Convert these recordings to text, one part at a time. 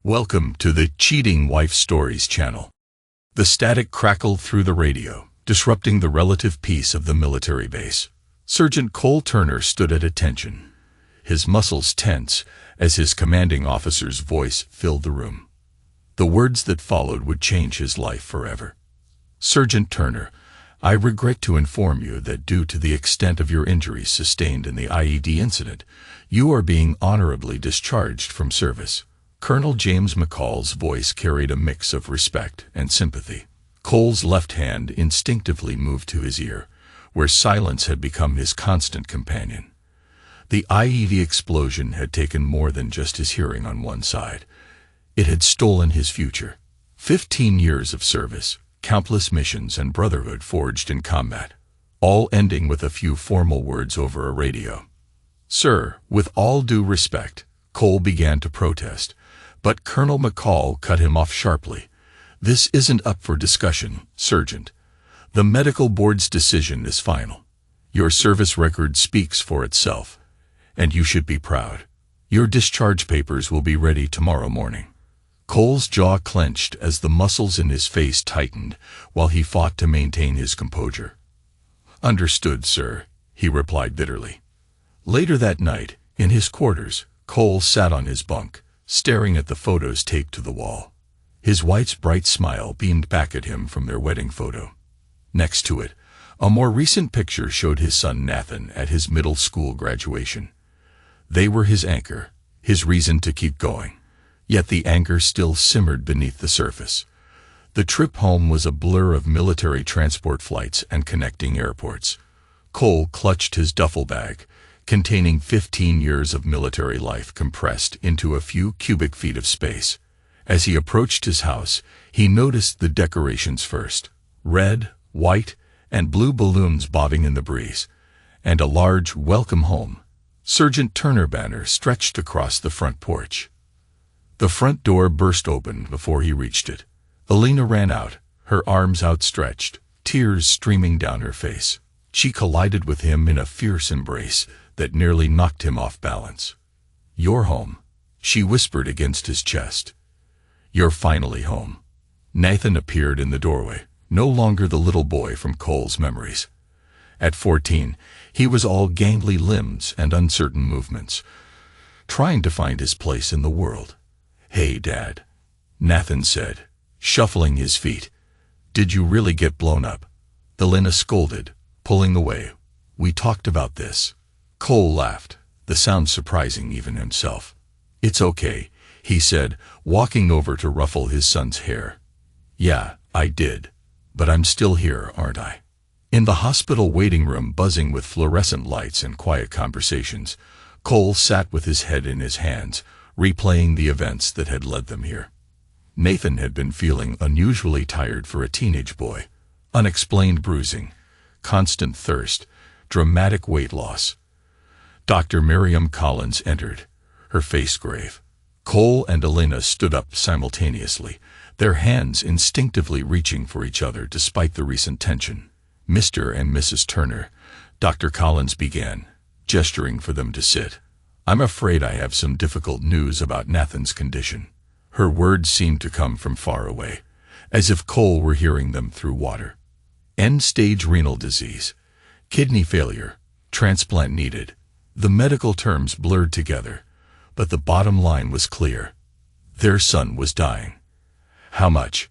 Welcome to the Cheating Wife Stories channel. The static crackled through the radio, disrupting the relative peace of the military base. Sergeant Cole Turner stood at attention, his muscles tense as his commanding officer's voice filled the room. The words that followed would change his life forever. Sergeant Turner, I regret to inform you that due to the extent of your injuries sustained in the IED incident, you are being honorably discharged from service. Colonel James McCall's voice carried a mix of respect and sympathy. Cole's left hand instinctively moved to his ear, where silence had become his constant companion. The IED explosion had taken more than just his hearing on one side. It had stolen his future. 15 years of service, countless missions and brotherhood forged in combat, all ending with a few formal words over a radio. Sir, with all due respect, Cole began to protest, but Colonel McCall cut him off sharply. This isn't up for discussion, Sergeant. The medical board's decision is final. Your service record speaks for itself, and you should be proud. Your discharge papers will be ready tomorrow morning. Cole's jaw clenched as the muscles in his face tightened while he fought to maintain his composure. Understood, sir, he replied bitterly. Later that night, in his quarters, Cole sat on his bunk, staring at the photos taped to the wall. His wife's bright smile beamed back at him from their wedding photo. Next to it, a more recent picture showed his son Nathan at his middle school graduation. They were his anchor, his reason to keep going. Yet the anger still simmered beneath the surface. The trip home was a blur of military transport flights and connecting airports. Cole clutched his duffel bag, containing 15 years of military life compressed into a few cubic feet of space. As he approached his house, he noticed the decorations first: red, white, and blue balloons bobbing in the breeze, and a large "Welcome Home" Sergeant Turner banner stretched across the front porch. The front door burst open before he reached it. Elena ran out, her arms outstretched, tears streaming down her face. She collided with him in a fierce embrace that nearly knocked him off balance. You're home, she whispered against his chest. You're finally home. Nathan appeared in the doorway, no longer the little boy from Cole's memories. At 14, he was all gangly limbs and uncertain movements, trying to find his place in the world. Hey, Dad, Nathan said, shuffling his feet. Did you really get blown up? Elena scolded, pulling away. We talked about this. Cole laughed, the sound surprising even himself. It's okay, he said, walking over to ruffle his son's hair. Yeah, I did. But I'm still here, aren't I? In the hospital waiting room buzzing with fluorescent lights and quiet conversations, Cole sat with his head in his hands, replaying the events that had led them here. Nathan had been feeling unusually tired for a teenage boy. Unexplained bruising, constant thirst, dramatic weight loss. Dr. Miriam Collins entered, her face grave. Cole and Elena stood up simultaneously, their hands instinctively reaching for each other despite the recent tension. Mr. and Mrs. Turner, Dr. Collins began, gesturing for them to sit. I'm afraid I have some difficult news about Nathan's condition. Her words seemed to come from far away, as if Cole were hearing them through water. End-stage renal disease, kidney failure, transplant needed. The medical terms blurred together, but the bottom line was clear. Their son was dying. How much?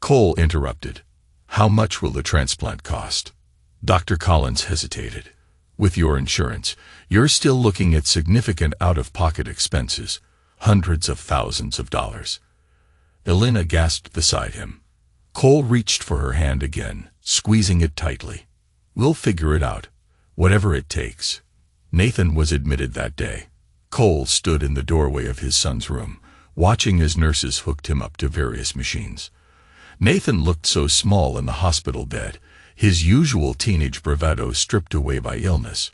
Cole interrupted. How much will the transplant cost? Dr. Collins hesitated. With your insurance, you're still looking at significant out-of-pocket expenses, hundreds of thousands of dollars. Elena gasped beside him. Cole reached for her hand again, squeezing it tightly. We'll figure it out, whatever it takes. Nathan was admitted that day. Cole stood in the doorway of his son's room, watching as nurses hooked him up to various machines. Nathan looked so small in the hospital bed, his usual teenage bravado stripped away by illness.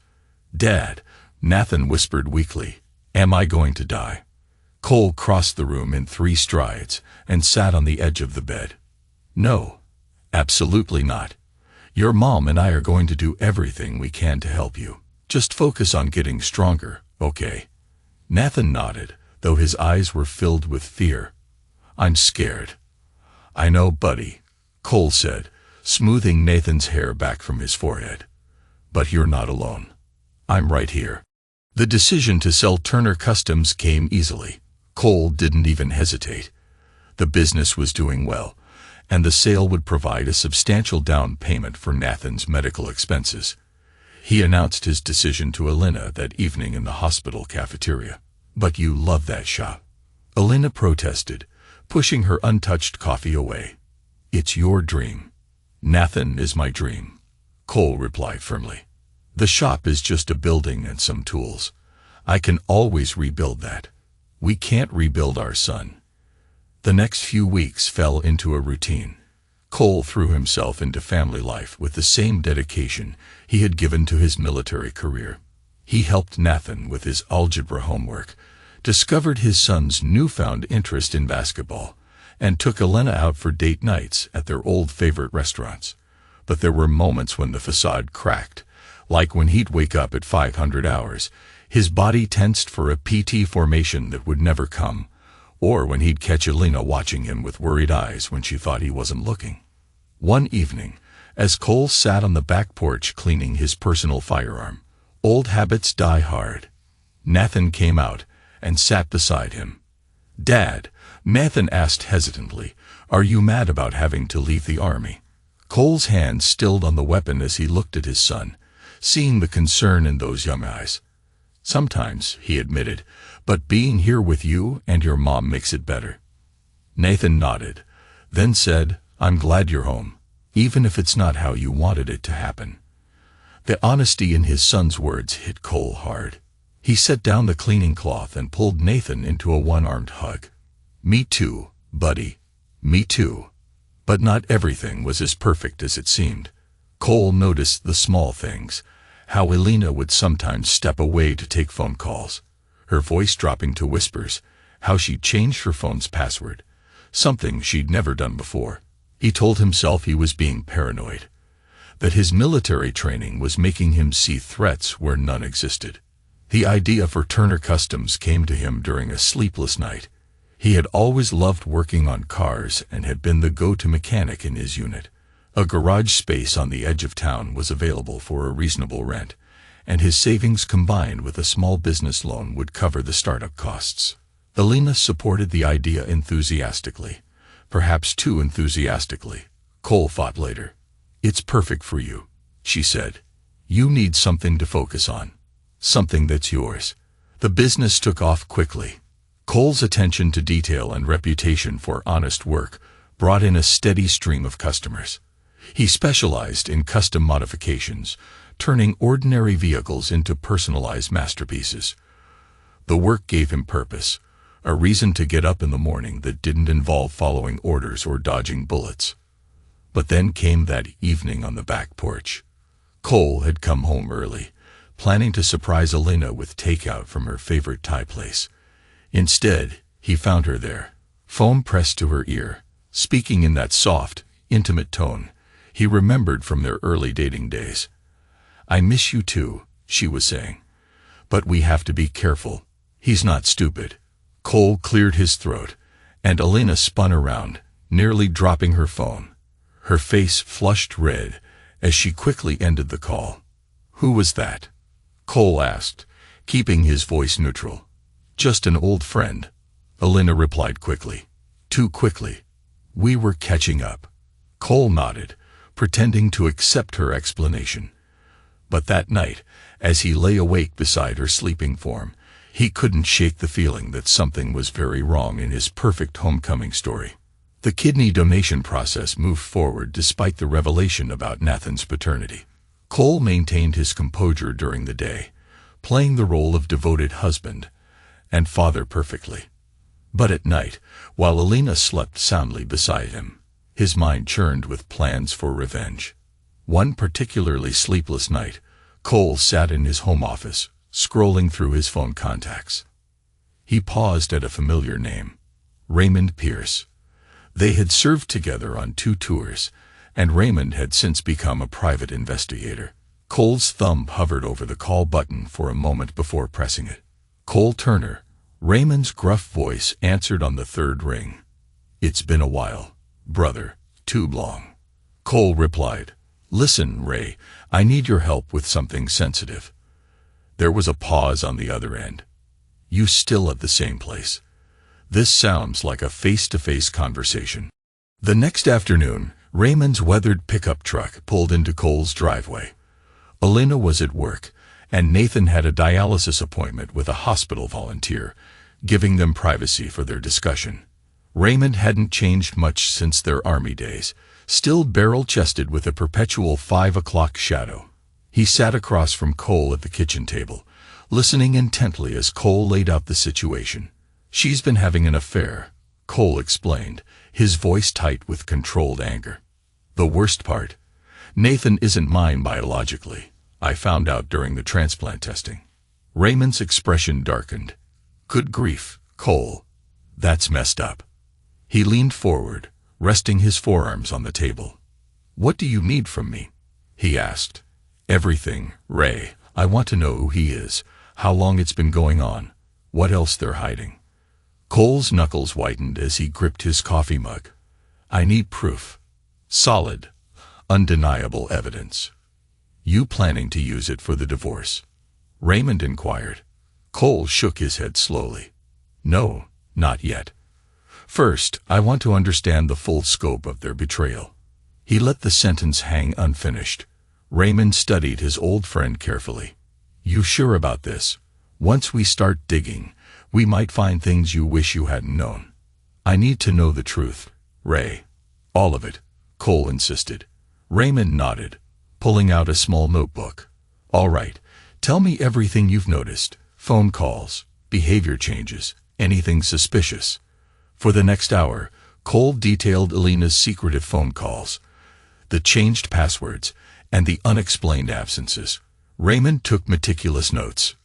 Dad, Nathan whispered weakly, am I going to die? Cole crossed the room in 3 strides and sat on the edge of the bed. No, absolutely not. Your mom and I are going to do everything we can to help you. Just focus on getting stronger, okay? Nathan nodded, though his eyes were filled with fear. I'm scared. I know, buddy, Cole said, smoothing Nathan's hair back from his forehead. But you're not alone. I'm right here. The decision to sell Turner Customs came easily. Cole didn't even hesitate. The business was doing well, and the sale would provide a substantial down payment for Nathan's medical expenses. He announced his decision to Elena that evening in the hospital cafeteria. But you love that shop. Elena protested, pushing her untouched coffee away. It's your dream. Nathan is my dream, Cole replied firmly. The shop is just a building and some tools. I can always rebuild that. We can't rebuild our son. The next few weeks fell into a routine. Cole threw himself into family life with the same dedication he had given to his military career. He helped Nathan with his algebra homework, discovered his son's newfound interest in basketball, and took Elena out for date nights at their old favorite restaurants. But there were moments when the facade cracked, like when he'd wake up at 500 hours, his body tensed for a PT formation that would never come, or when he'd catch Elena watching him with worried eyes when she thought he wasn't looking. One evening, as Cole sat on the back porch cleaning his personal firearm, old habits die hard. Nathan came out and sat beside him. Dad, Nathan asked hesitantly, are you mad about having to leave the army? Cole's hand stilled on the weapon as he looked at his son, seeing the concern in those young eyes. Sometimes, he admitted, but being here with you and your mom makes it better. Nathan nodded, then said, I'm glad you're home, even if it's not how you wanted it to happen. The honesty in his son's words hit Cole hard. He set down the cleaning cloth and pulled Nathan into a one-armed hug. Me too, buddy. Me too. But not everything was as perfect as it seemed. Cole noticed the small things, how Elena would sometimes step away to take phone calls, her voice dropping to whispers, how she'd changed her phone's password, something she'd never done before. He told himself he was being paranoid, that his military training was making him see threats where none existed. The idea for Turner Customs came to him during a sleepless night. He had always loved working on cars and had been the go-to mechanic in his unit. A garage space on the edge of town was available for a reasonable rent, and his savings combined with a small business loan would cover the startup costs. Elena supported the idea enthusiastically, perhaps too enthusiastically, Cole thought later. It's perfect for you, she said. You need something to focus on, something that's yours. The business took off quickly. Cole's attention to detail and reputation for honest work brought in a steady stream of customers. He specialized in custom modifications, turning ordinary vehicles into personalized masterpieces. The work gave him purpose, a reason to get up in the morning that didn't involve following orders or dodging bullets. But then came that evening on the back porch. Cole had come home early, planning to surprise Elena with takeout from her favorite Thai place. Instead, he found her there, phone pressed to her ear, speaking in that soft, intimate tone he remembered from their early dating days. I miss you too, she was saying. But we have to be careful. He's not stupid. Cole cleared his throat, and Elena spun around, nearly dropping her phone. Her face flushed red as she quickly ended the call. Who was that? Cole asked, keeping his voice neutral. Just an old friend, Elena replied quickly. Too quickly. We were catching up. Cole nodded, pretending to accept her explanation. But that night, as he lay awake beside her sleeping form, he couldn't shake the feeling that something was very wrong in his perfect homecoming story. The kidney donation process moved forward despite the revelation about Nathan's paternity. Cole maintained his composure during the day, playing the role of devoted husband and father perfectly. But at night, while Elena slept soundly beside him, his mind churned with plans for revenge. One particularly sleepless night, Cole sat in his home office, scrolling through his phone contacts. He paused at a familiar name, Raymond Pierce. They had served together on 2 tours, and Raymond had since become a private investigator. Cole's thumb hovered over the call button for a moment before pressing it. Cole Turner, Raymond's gruff voice answered on the 3rd ring. It's been a while, brother, too long. Cole replied. Listen, Ray, I need your help with something sensitive. There was a pause on the other end. You still at the same place? This sounds like a face-to-face conversation. The next afternoon, Raymond's weathered pickup truck pulled into Cole's driveway. Elena was at work, and Nathan had a dialysis appointment with a hospital volunteer, giving them privacy for their discussion. Raymond hadn't changed much since their army days, still barrel-chested with a perpetual 5 o'clock shadow. He sat across from Cole at the kitchen table, listening intently as Cole laid out the situation. She's been having an affair, Cole explained, his voice tight with controlled anger. The worst part? Nathan isn't mine biologically. I found out during the transplant testing. Raymond's expression darkened. Good grief, Cole. That's messed up. He leaned forward, resting his forearms on the table. What do you need from me? He asked. Everything, Ray. I want to know who he is, how long it's been going on, what else they're hiding. Cole's knuckles whitened as he gripped his coffee mug. I need proof. Solid, undeniable evidence. You planning to use it for the divorce? Raymond inquired. Cole shook his head slowly. No, not yet. First, I want to understand the full scope of their betrayal. He let the sentence hang unfinished. Raymond studied his old friend carefully. You sure about this? Once we start digging, we might find things you wish you hadn't known. I need to know the truth, Ray. All of it, Cole insisted. Raymond nodded, pulling out a small notebook. All right, tell me everything you've noticed. Phone calls, behavior changes, anything suspicious. For the next hour, Cole detailed Elena's secretive phone calls, the changed passwords, and the unexplained absences. Raymond took meticulous notes.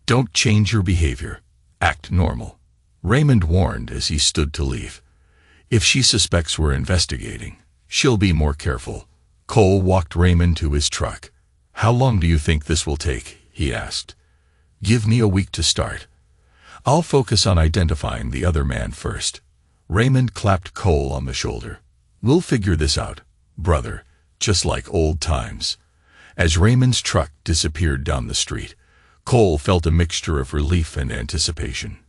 Don't change your behavior. Act normal. Raymond warned as he stood to leave. If she suspects we're investigating, she'll be more careful. Cole walked Raymond to his truck. How long do you think this will take? He asked. Give me a week to start. I'll focus on identifying the other man first. Raymond clapped Cole on the shoulder. We'll figure this out, brother, just like old times. As Raymond's truck disappeared down the street, Cole felt a mixture of relief and anticipation.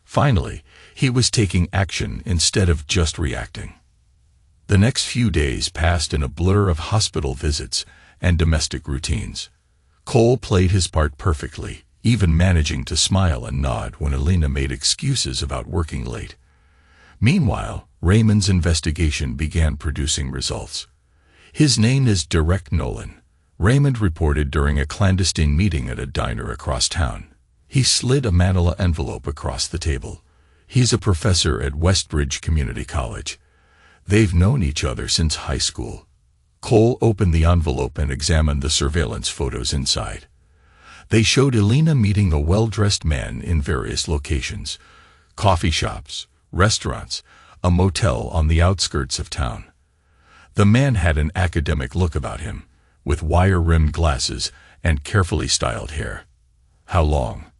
Finally, he was taking action instead of just reacting. The next few days passed in a blur of hospital visits and domestic routines. Cole played his part perfectly, even managing to smile and nod when Elena made excuses about working late. Meanwhile, Raymond's investigation began producing results. His name is Derek Nolan, Raymond reported during a clandestine meeting at a diner across town. He slid a manila envelope across the table. He's a professor at Westbridge Community College. They've known each other since high school. Cole opened the envelope and examined the surveillance photos inside. They showed Elena meeting a well-dressed man in various locations: coffee shops, restaurants, a motel on the outskirts of town. The man had an academic look about him, with wire-rimmed glasses and carefully styled hair. How long?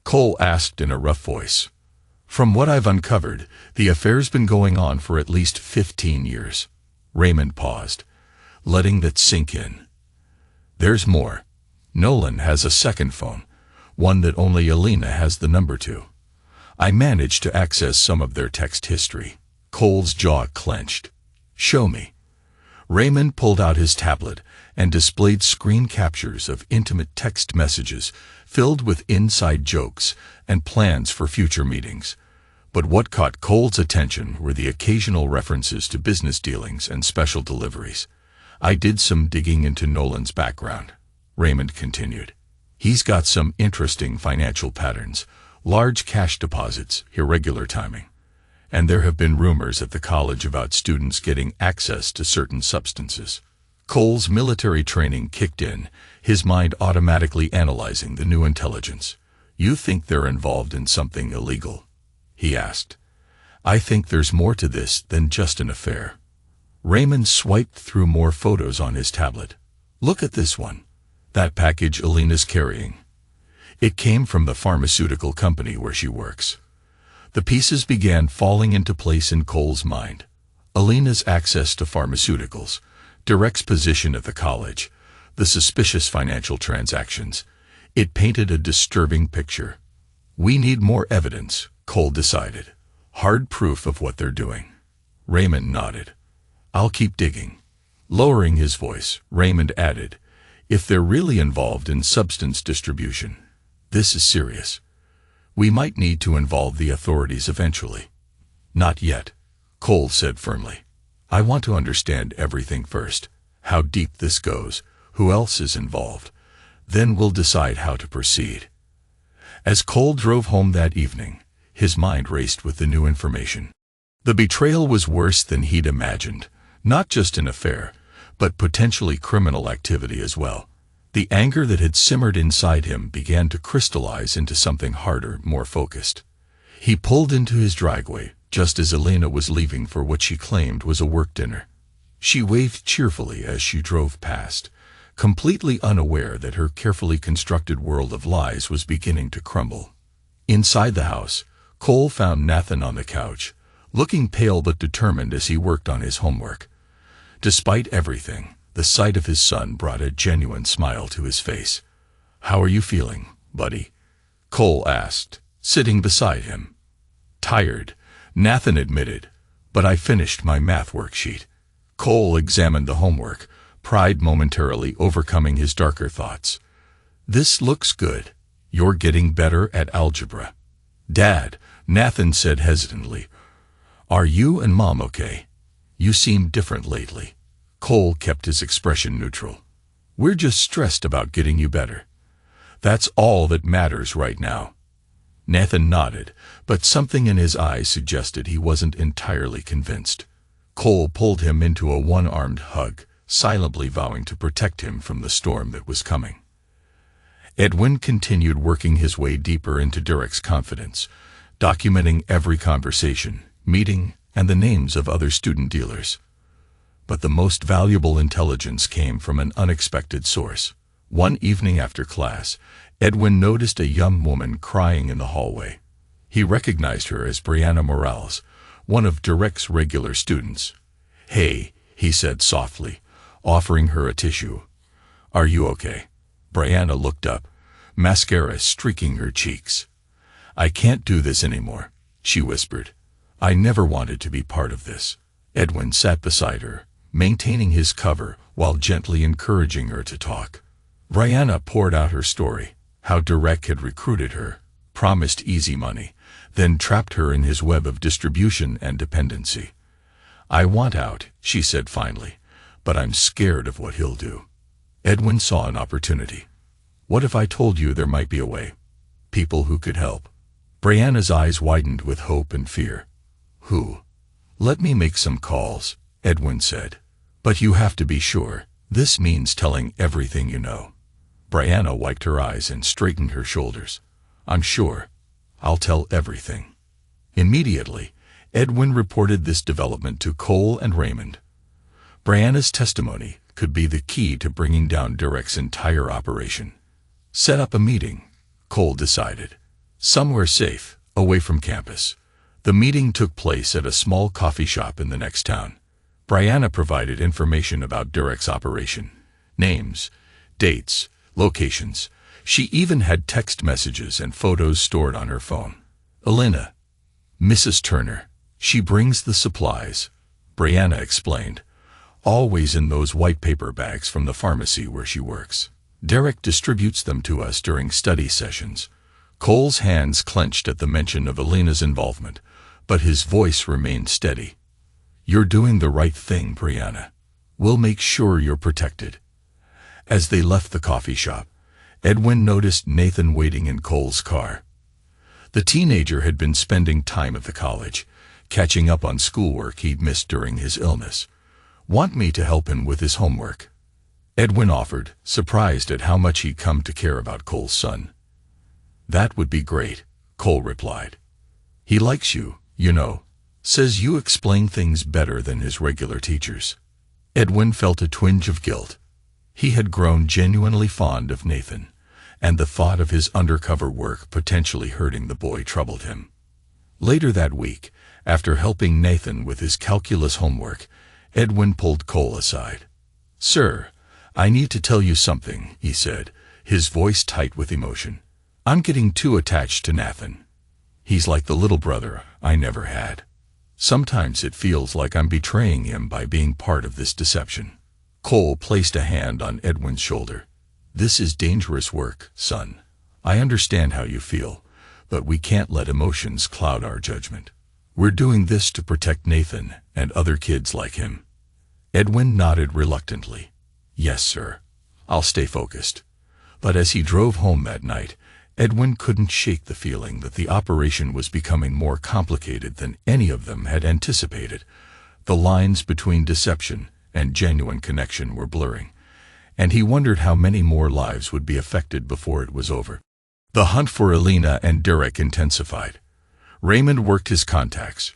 Cole asked in a rough voice. From what I've uncovered, the affair's been going on for at least 15 years. Raymond paused, letting that sink in. There's more. Nolan has a second phone, one that only Elena has the number to. I managed to access some of their text history. Cole's jaw clenched. Show me. Raymond pulled out his tablet and displayed screen captures of intimate text messages filled with inside jokes and plans for future meetings. But what caught Cole's attention were the occasional references to business dealings and special deliveries. I did some digging into Nolan's background, Raymond continued. He's got some interesting financial patterns, large cash deposits, irregular timing. And there have been rumors at the college about students getting access to certain substances. Cole's military training kicked in, his mind automatically analyzing the new intelligence. You think they're involved in something illegal? He asked. I think there's more to this than just an affair. Raymond swiped through more photos on his tablet. Look at this one. That package Elena's carrying. It came from the pharmaceutical company where she works. The pieces began falling into place in Cole's mind. Alina's access to pharmaceuticals, Derek's position at the college, the suspicious financial transactions. It painted a disturbing picture. We need more evidence, Cole decided. Hard proof of what they're doing. Raymond nodded. I'll keep digging. Lowering his voice, Raymond added, if they're really involved in substance distribution, this is serious. We might need to involve the authorities eventually. Not yet, Cole said firmly. I want to understand everything first. How deep this goes, who else is involved. Then we'll decide how to proceed. As Cole drove home that evening, his mind raced with the new information. The betrayal was worse than he'd imagined, not just an affair, but potentially criminal activity as well. The anger that had simmered inside him began to crystallize into something harder, more focused. He pulled into his driveway, just as Alina was leaving for what she claimed was a work dinner. She waved cheerfully as she drove past, completely unaware that her carefully constructed world of lies was beginning to crumble. Inside the house, Cole found Nathan on the couch, looking pale but determined as he worked on his homework. Despite everything, the sight of his son brought a genuine smile to his face. How are you feeling, buddy? Cole asked, sitting beside him. Tired, Nathan admitted, but I finished my math worksheet. Cole examined the homework, pride momentarily overcoming his darker thoughts. This looks good. You're getting better at algebra. Dad, Nathan said hesitantly. Are you and Mom okay? You seem different lately. Cole kept his expression neutral. We're just stressed about getting you better. That's all that matters right now. Nathan nodded, but something in his eyes suggested he wasn't entirely convinced. Cole pulled him into a one-armed hug, silently vowing to protect him from the storm that was coming. Edwin continued working his way deeper into Derek's confidence, documenting every conversation, meeting, and the names of other student dealers. But the most valuable intelligence came from an unexpected source. One evening after class, Edwin noticed a young woman crying in the hallway. He recognized her as Brianna Morales, one of Derek's regular students. Hey, he said softly, offering her a tissue. Are you okay? Brianna looked up, mascara streaking her cheeks. I can't do this anymore, she whispered. I never wanted to be part of this. Edwin sat beside her, maintaining his cover while gently encouraging her to talk. Brianna poured out her story, how Derek had recruited her, promised easy money, then trapped her in his web of distribution and dependency. I want out, she said finally, but I'm scared of what he'll do. Edwin saw an opportunity. What if I told you there might be a way? People who could help. Brianna's eyes widened with hope and fear. Who? Let me make some calls, Edwin said. But you have to be sure. This means telling everything you know. Brianna wiped her eyes and straightened her shoulders. I'm sure. I'll tell everything. Immediately, Edwin reported this development to Cole and Raymond. Brianna's testimony could be the key to bringing down Derek's entire operation. Set up a meeting, Cole decided. Somewhere safe, away from campus. The meeting took place at a small coffee shop in the next town. Brianna provided information about Derek's operation. Names, dates, locations. She even had text messages and photos stored on her phone. Alina. Mrs. Turner. She brings the supplies, Brianna explained. Always in those white paper bags from the pharmacy where she works. Derek distributes them to us during study sessions. Cole's hands clenched at the mention of Alina's involvement, but his voice remained steady. You're doing the right thing, Brianna. We'll make sure you're protected. As they left the coffee shop, Edwin noticed Nathan waiting in Cole's car. The teenager had been spending time at the college, catching up on schoolwork he'd missed during his illness. Want me to help him with his homework? Edwin offered, surprised at how much he'd come to care about Cole's son. That would be great, Cole replied. He likes you, you know. Says you explain things better than his regular teachers. Edwin felt a twinge of guilt. He had grown genuinely fond of Nathan, and the thought of his undercover work potentially hurting the boy troubled him. Later that week, after helping Nathan with his calculus homework, Edwin pulled Cole aside. "Sir, I need to tell you something," he said, his voice tight with emotion. "I'm getting too attached to Nathan. He's like the little brother I never had. Sometimes it feels like I'm betraying him by being part of this deception." Cole placed a hand on Edwin's shoulder. "This is dangerous work, son. I understand how you feel, but we can't let emotions cloud our judgment. We're doing this to protect Nathan and other kids like him." Edwin nodded reluctantly. "Yes, sir. I'll stay focused." But as he drove home that night, Edwin couldn't shake the feeling that the operation was becoming more complicated than any of them had anticipated. The lines between deception and genuine connection were blurring, and he wondered how many more lives would be affected before it was over. The hunt for Alina and Derek intensified. Raymond worked his contacts,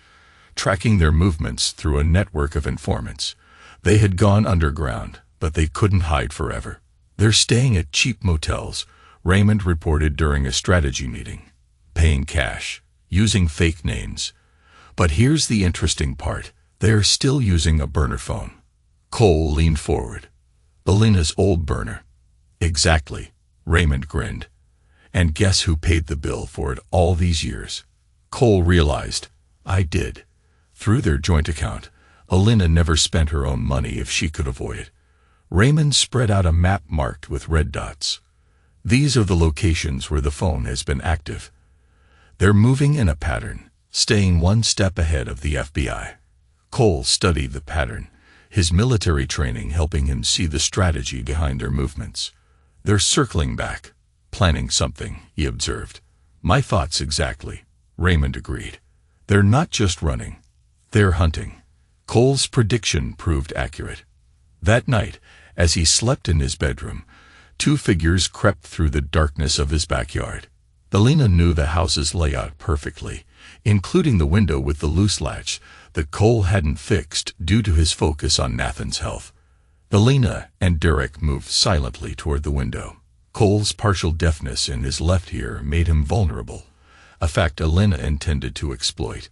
tracking their movements through a network of informants. They had gone underground, but they couldn't hide forever. "They're staying at cheap motels," Raymond reported during a strategy meeting, "paying cash, using fake names. But here's the interesting part. They're still using a burner phone." Cole leaned forward. "Alina's old burner." "Exactly," Raymond grinned. "And guess who paid the bill for it all these years?" Cole realized. "I did." Through their joint account, Alina never spent her own money if she could avoid it. Raymond spread out a map marked with red dots. "These are the locations where the phone has been active. They're moving in a pattern, staying one step ahead of the FBI." Cole studied the pattern, his military training helping him see the strategy behind their movements. "They're circling back, planning something," he observed. "My thoughts exactly," Raymond agreed. "They're not just running, they're hunting." Cole's prediction proved accurate. That night, as he slept in his bedroom, two figures crept through the darkness of his backyard. Alina knew the house's layout perfectly, including the window with the loose latch that Cole hadn't fixed due to his focus on Nathan's health. Alina and Derek moved silently toward the window. Cole's partial deafness in his left ear made him vulnerable, a fact Alina intended to exploit.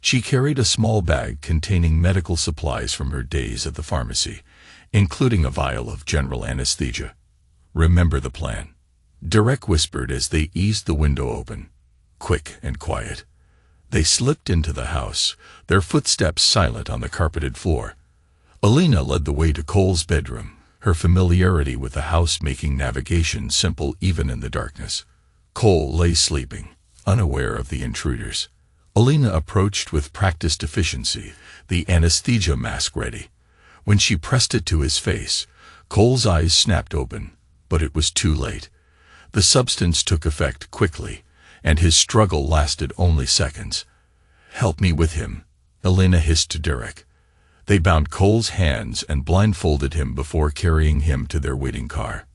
She carried a small bag containing medical supplies from her days at the pharmacy, including a vial of general anesthesia. "Remember the plan," Derek whispered as they eased the window open. "Quick and quiet." They slipped into the house, their footsteps silent on the carpeted floor. Alina led the way to Cole's bedroom, her familiarity with the house making navigation simple even in the darkness. Cole lay sleeping, unaware of the intruders. Alina approached with practiced efficiency, the anesthesia mask ready. When she pressed it to his face, Cole's eyes snapped open, but it was too late. The substance took effect quickly, and his struggle lasted only seconds. "Help me with him," Alina hissed to Derek. They bound Cole's hands and blindfolded him before carrying him to their waiting car.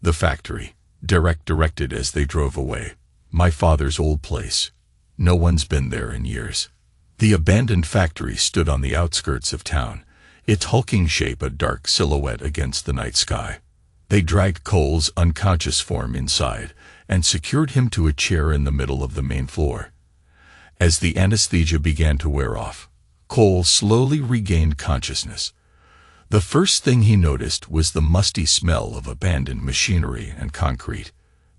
"The factory," Derek directed as they drove away. "My father's old place. No one's been there in years." The abandoned factory stood on the outskirts of town, its hulking shape a dark silhouette against the night sky. They dragged Cole's unconscious form inside and secured him to a chair in the middle of the main floor. As the anesthesia began to wear off, Cole slowly regained consciousness. The first thing he noticed was the musty smell of abandoned machinery and concrete.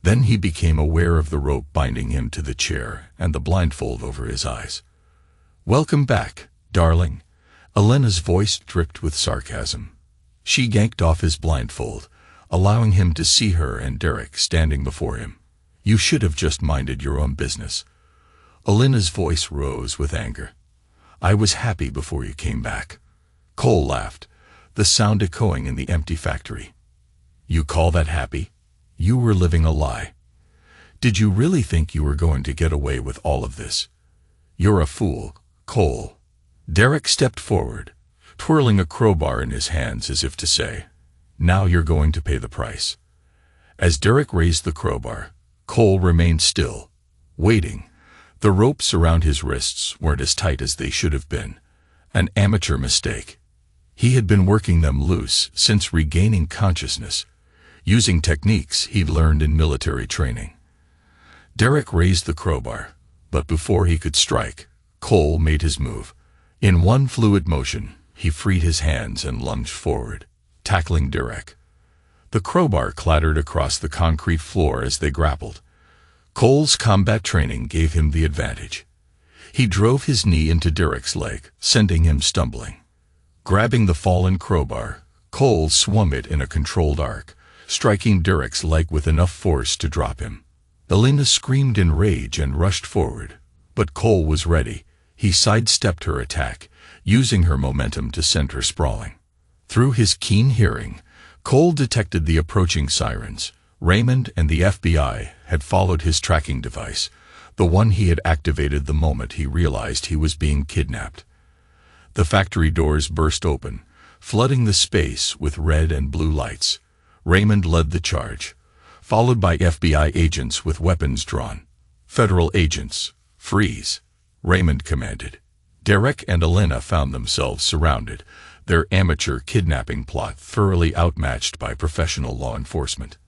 Then he became aware of the rope binding him to the chair and the blindfold over his eyes. "Welcome back, darling." Alina's voice dripped with sarcasm. She yanked off his blindfold, allowing him to see her and Derek standing before him. "You should have just minded your own business." Alina's voice rose with anger. "I was happy before you came back." Cole laughed, the sound echoing in the empty factory. "You call that happy? You were living a lie. Did you really think you were going to get away with all of this? You're a fool, Cole." Derek stepped forward, twirling a crowbar in his hands as if to say, "Now you're going to pay the price." As Derek raised the crowbar, Cole remained still, waiting. The ropes around his wrists weren't as tight as they should have been. An amateur mistake. He had been working them loose since regaining consciousness, using techniques he'd learned in military training. Derek raised the crowbar, But before he could strike, Cole made his move. In one fluid motion, he freed his hands and lunged forward, tackling Derek. The crowbar clattered across the concrete floor as they grappled. Cole's combat training gave him the advantage. He drove his knee into Derek's leg, sending him stumbling. Grabbing the fallen crowbar, Cole swung it in a controlled arc, striking Derek's leg with enough force to drop him. Elena screamed in rage and rushed forward, but Cole was ready. He sidestepped her attack, using her momentum to send her sprawling. Through his keen hearing, Cole detected the approaching sirens. Raymond and the FBI had followed his tracking device, the one he had activated the moment he realized he was being kidnapped. The factory doors burst open, flooding the space with red and blue lights. Raymond led the charge, followed by FBI agents with weapons drawn. "Federal agents, freeze," Raymond commanded. Derek and Elena found themselves surrounded, their amateur kidnapping plot thoroughly outmatched by professional law enforcement.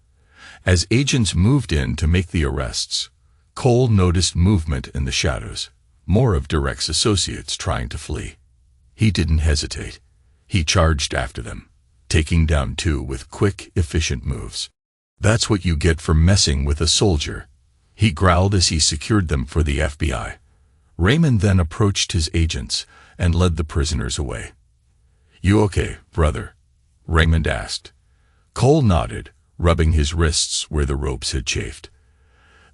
As agents moved in to make the arrests, Cole noticed movement in the shadows, more of Derek's associates trying to flee. He didn't hesitate. He charged after them, taking down two with quick, efficient moves. "That's what you get for messing with a soldier," he growled as he secured them for the FBI. Raymond then approached his agents and led the prisoners away. "You okay, brother?" Raymond asked. Cole nodded, rubbing his wrists where the ropes had chafed.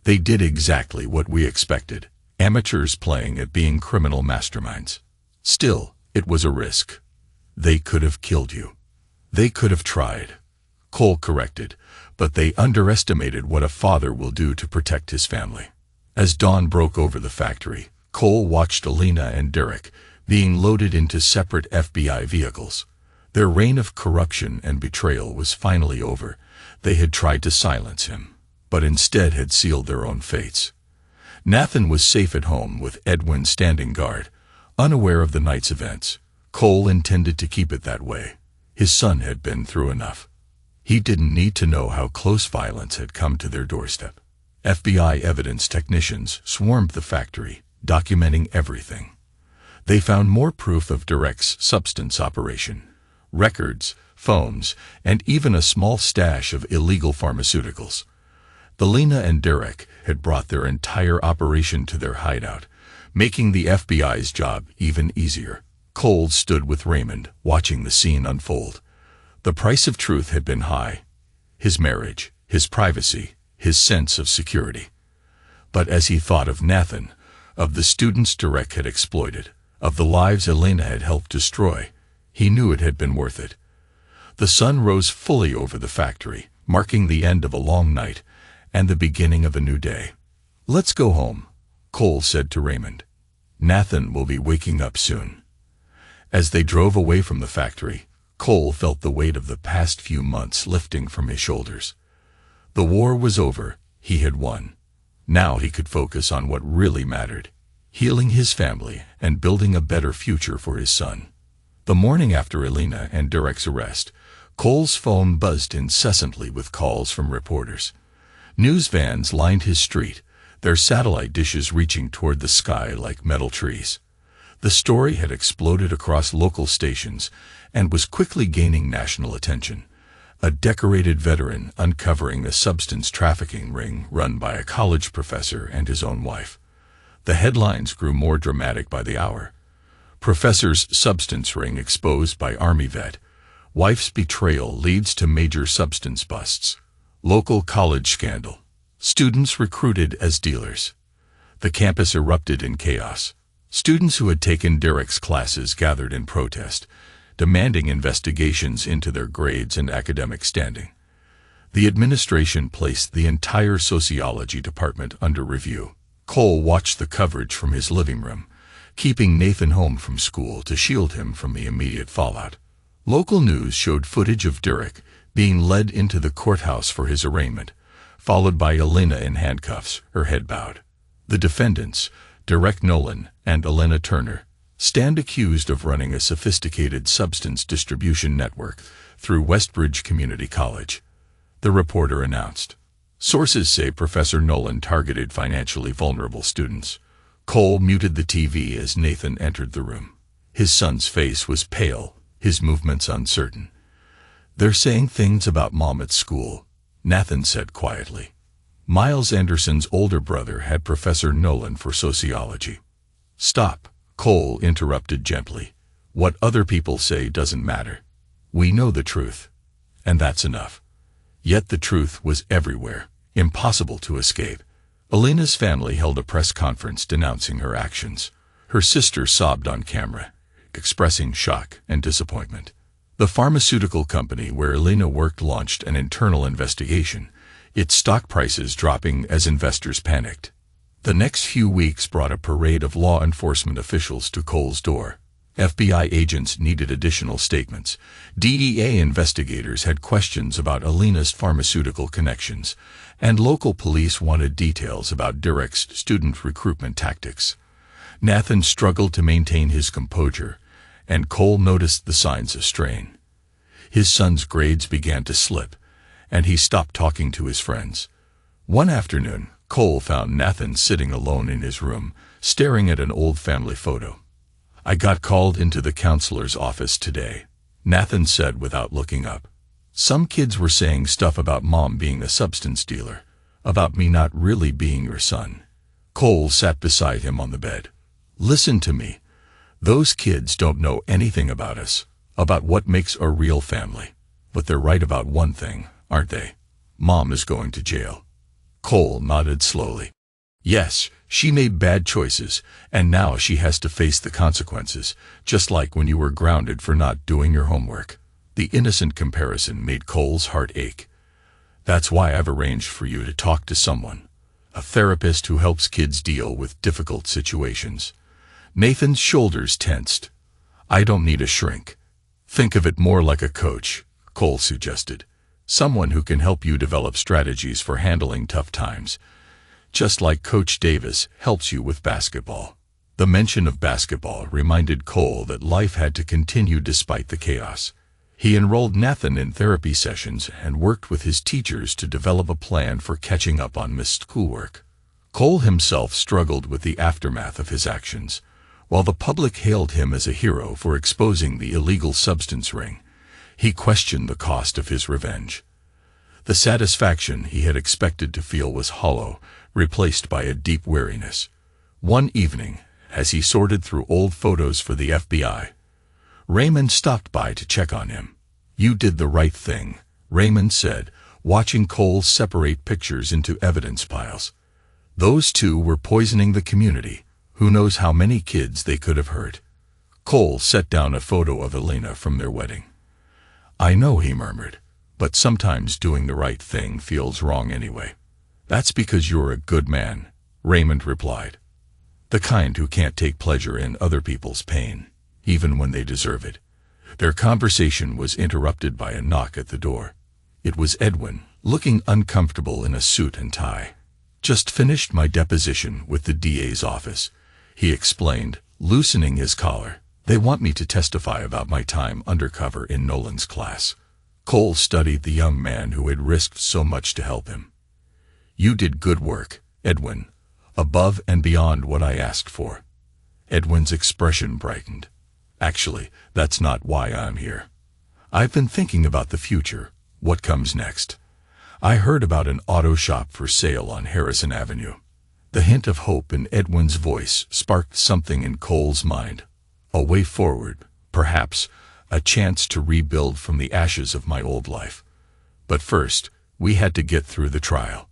"They did exactly what we expected. Amateurs playing at being criminal masterminds. Still, it was a risk. They could have killed you." "They could have tried," Cole corrected, "but they underestimated what a father will do to protect his family." As dawn broke over the factory, Cole watched Elena and Derek being loaded into separate FBI vehicles. Their reign of corruption and betrayal was finally over. They had tried to silence him, but instead had sealed their own fates. Nathan was safe at home with Edwin standing guard, unaware of the night's events. Cole intended to keep it that way. His son had been through enough. He didn't need to know how close violence had come to their doorstep. FBI evidence technicians swarmed the factory, documenting everything. They found more proof of Derek's substance operation: records, phones, and even a small stash of illegal pharmaceuticals. Elena and Derek had brought their entire operation to their hideout, making the FBI's job even easier. Cole stood with Raymond, watching the scene unfold. The price of truth had been high: his marriage, his privacy, his sense of security. But as he thought of Nathan, of the students Derek had exploited, of the lives Elena had helped destroy, he knew it had been worth it. The sun rose fully over the factory, marking the end of a long night and the beginning of a new day. "Let's go home," Cole said to Raymond. "Nathan will be waking up soon." As they drove away from the factory, Cole felt the weight of the past few months lifting from his shoulders. The war was over. He had won. Now he could focus on what really mattered: healing his family and building a better future for his son. The morning after Elena and Derek's arrest, Cole's phone buzzed incessantly with calls from reporters. News vans lined his street, their satellite dishes reaching toward the sky like metal trees. The story had exploded across local stations and was quickly gaining national attention. A decorated veteran uncovering a substance trafficking ring run by a college professor and his own wife. The headlines grew more dramatic by the hour. Professor's substance ring exposed by Army vet. Wife's betrayal leads to major substance busts. Local college scandal. Students recruited as dealers. The campus erupted in chaos. Students who had taken Derek's classes gathered in protest, demanding investigations into their grades and academic standing. The administration placed the entire sociology department under review. Cole watched the coverage from his living room, keeping Nathan home from school to shield him from the immediate fallout. Local news showed footage of Derek being led into the courthouse for his arraignment, followed by Elena in handcuffs, her head bowed. The defendants, Derek Nolan and Elena Turner, stand accused of running a sophisticated substance distribution network through Westbridge Community College. The reporter announced. Sources say Professor Nolan targeted financially vulnerable students, Cole muted the TV as Nathan entered the room. His son's face was pale, his movements uncertain. "They're saying things about Mom at school," Nathan said quietly. Miles Anderson's older brother had Professor Nolan for sociology. "Stop," Cole interrupted gently. "What other people say doesn't matter. We know the truth. And that's enough." Yet the truth was everywhere, impossible to escape. Elena's family held a press conference denouncing her actions. Her sister sobbed on camera, expressing shock and disappointment. The pharmaceutical company where Elena worked launched an internal investigation, its stock prices dropping as investors panicked. The next few weeks brought a parade of law enforcement officials to Cole's door. FBI agents needed additional statements. DEA investigators had questions about Elena's pharmaceutical connections, and local police wanted details about Derek's student recruitment tactics. Nathan struggled to maintain his composure, and Cole noticed the signs of strain. His son's grades began to slip, and he stopped talking to his friends. One afternoon, Cole found Nathan sitting alone in his room, staring at an old family photo. "I got called into the counselor's office today," Nathan said without looking up. "Some kids were saying stuff about Mom being a substance dealer, about me not really being your son." Cole sat beside him on the bed. "Listen to me. Those kids don't know anything about us, about what makes a real family. But they're right about one thing, aren't they? Mom is going to jail." Cole nodded slowly. "Yes, she made bad choices, and now she has to face the consequences, just like when you were grounded for not doing your homework." The innocent comparison made Cole's heart ache. "That's why I've arranged for you to talk to someone, a therapist who helps kids deal with difficult situations." Nathan's shoulders tensed. "I don't need a shrink. Think of it more like a coach," Cole suggested. "Someone who can help you develop strategies for handling tough times, just like Coach Davis helps you with basketball." The mention of basketball reminded Cole that life had to continue despite the chaos. He enrolled Nathan in therapy sessions and worked with his teachers to develop a plan for catching up on missed schoolwork. Cole himself struggled with the aftermath of his actions. While the public hailed him as a hero for exposing the illegal substance ring, he questioned the cost of his revenge. The satisfaction he had expected to feel was hollow, replaced by a deep weariness. One evening, as he sorted through old photos for the FBI, Raymond stopped by to check on him. "You did the right thing," Raymond said, watching Cole separate pictures into evidence piles. "Those two were poisoning the community. Who knows how many kids they could have hurt." Cole set down a photo of Elena from their wedding. "I know," he murmured, "but sometimes doing the right thing feels wrong anyway." "That's because you're a good man," Raymond replied. "The kind who can't take pleasure in other people's pain, even when they deserve it." Their conversation was interrupted by a knock at the door. It was Edwin, looking uncomfortable in a suit and tie. "Just finished my deposition with the DA's office," he explained, loosening his collar. "They want me to testify about my time undercover in Nolan's class." Cole studied the young man who had risked so much to help him. "You did good work, Edwin, above and beyond what I asked for." Edwin's expression brightened. "Actually, that's not why I'm here. I've been thinking about the future, what comes next. I heard about an auto shop for sale on Harrison Avenue." The hint of hope in Edwin's voice sparked something in Cole's mind. A way forward, perhaps, a chance to rebuild from the ashes of my old life. But first, we had to get through the trial.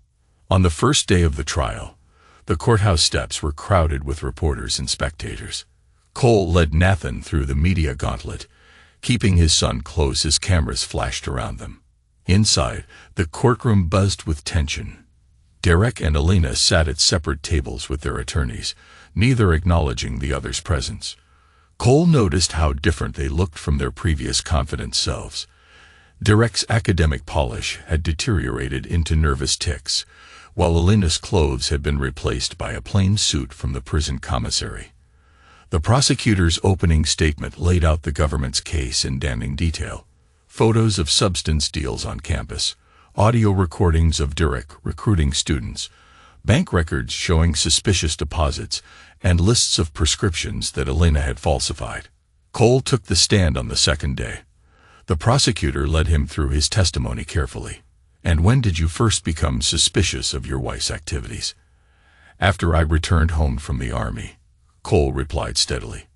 On the first day of the trial, the courthouse steps were crowded with reporters and spectators. Cole led Nathan through the media gauntlet, keeping his son close as cameras flashed around them. Inside, the courtroom buzzed with tension. Derek and Elena sat at separate tables with their attorneys, neither acknowledging the other's presence. Cole noticed how different they looked from their previous confident selves. Derek's academic polish had deteriorated into nervous tics, while Elena's clothes had been replaced by a plain suit from the prison commissary. The prosecutor's opening statement laid out the government's case in damning detail. Photos of substance deals on campus, audio recordings of Derek recruiting students, bank records showing suspicious deposits, and lists of prescriptions that Elena had falsified. Cole took the stand on the second day. The prosecutor led him through his testimony carefully. "And when did you first become suspicious of your wife's activities?" "After I returned home from the army," Cole replied steadily.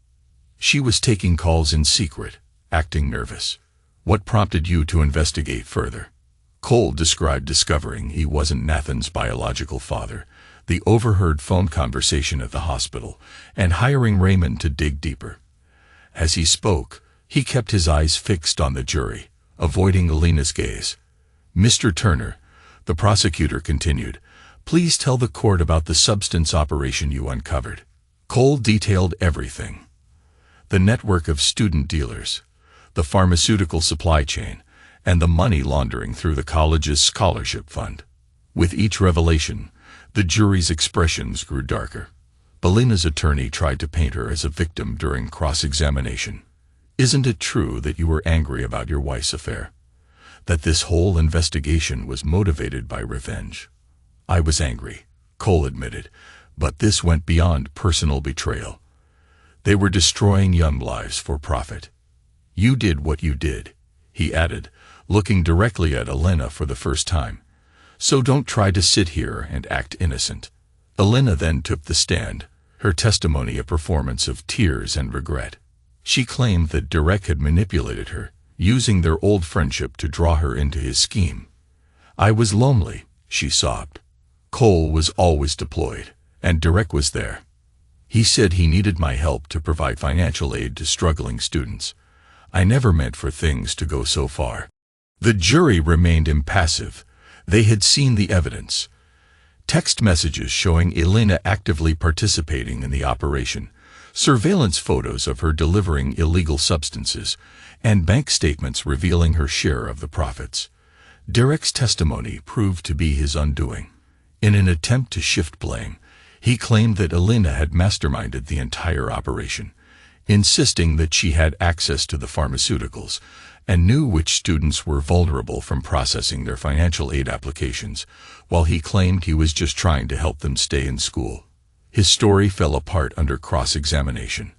"She was taking calls in secret, acting nervous." "What prompted you to investigate further?" Cole described discovering he wasn't Nathan's biological father, the overheard phone conversation at the hospital, and hiring Raymond to dig deeper. As he spoke, he kept his eyes fixed on the jury, avoiding Elena's gaze. "Mr. Turner," the prosecutor continued, "please tell the court about the substance operation you uncovered." Cole detailed everything. The network of student dealers, the pharmaceutical supply chain, and the money laundering through the college's scholarship fund. With each revelation, the jury's expressions grew darker. Elena's attorney tried to paint her as a victim during cross-examination. "Isn't it true that you were angry about your wife's affair? That this whole investigation was motivated by revenge?" "I was angry," Cole admitted, "but this went beyond personal betrayal. They were destroying young lives for profit." "You did what you did," he added, looking directly at Elena for the first time. "So don't try to sit here and act innocent." Elena then took the stand, her testimony a performance of tears and regret. She claimed that Derek had manipulated her, using their old friendship to draw her into his scheme. "I was lonely," she sobbed. "Cole was always deployed, and Derek was there. He said he needed my help to provide financial aid to struggling students. I never meant for things to go so far." The jury remained impassive. They had seen the evidence. Text messages showing Elena actively participating in the operation, surveillance photos of her delivering illegal substances, and bank statements revealing her share of the profits. Derek's testimony proved to be his undoing. In an attempt to shift blame, he claimed that Elena had masterminded the entire operation, insisting that she had access to the pharmaceuticals and knew which students were vulnerable from processing their financial aid applications, while he claimed he was just trying to help them stay in school. His story fell apart under cross-examination.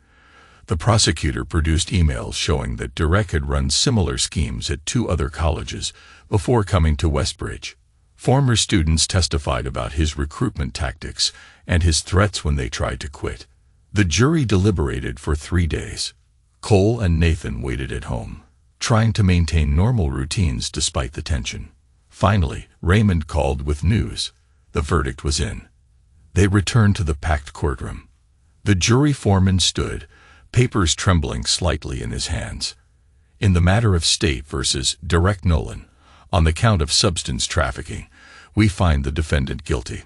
The prosecutor produced emails showing that Derek had run similar schemes at 2 other colleges before coming to Westbridge. Former students testified about his recruitment tactics and his threats when they tried to quit. The jury deliberated for 3 days. Cole and Nathan waited at home, trying to maintain normal routines despite the tension. Finally, Raymond called with news. The verdict was in. They returned to the packed courtroom. The jury foreman stood, papers trembling slightly in his hands. "In the matter of State versus Derek Nolan, on the count of substance trafficking, we find the defendant guilty."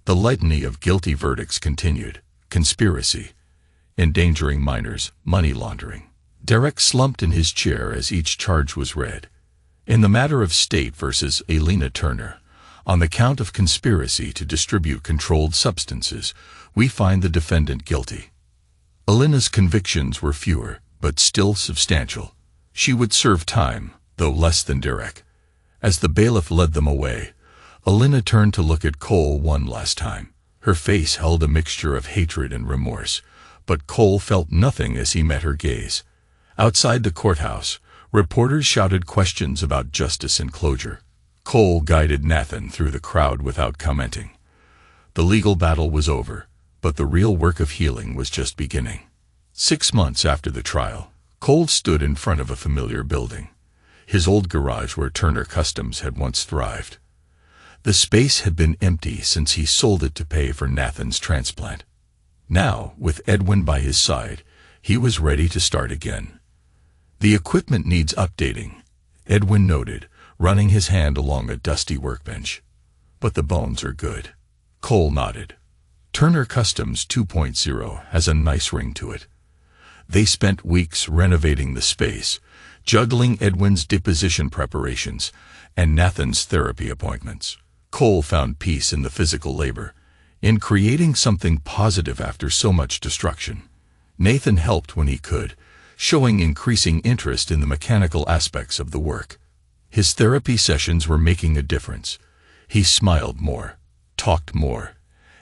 The litany of guilty verdicts continued: conspiracy, endangering minors, money laundering. Derek slumped in his chair as each charge was read. "In the matter of State versus Elena Turner, on the count of conspiracy to distribute controlled substances, we find the defendant guilty." Elena's convictions were fewer, but still substantial. She would serve time, though less than Derek. As the bailiff led them away, Elena turned to look at Cole one last time. Her face held a mixture of hatred and remorse, but Cole felt nothing as he met her gaze. Outside the courthouse, reporters shouted questions about justice and closure. Cole guided Nathan through the crowd without commenting. The legal battle was over, but the real work of healing was just beginning. 6 months after the trial, Cole stood in front of a familiar building, his old garage where Turner Customs had once thrived. The space had been empty since he sold it to pay for Nathan's transplant. Now, with Edwin by his side, he was ready to start again. "The equipment needs updating," Edwin noted, running his hand along a dusty workbench. "But the bones are good." Cole nodded. "Turner Customs 2.0 has a nice ring to it." They spent weeks renovating the space, juggling Edwin's deposition preparations and Nathan's therapy appointments. Cole found peace in the physical labor, in creating something positive after so much destruction. Nathan helped when he could, showing increasing interest in the mechanical aspects of the work. His therapy sessions were making a difference. He smiled more, talked more,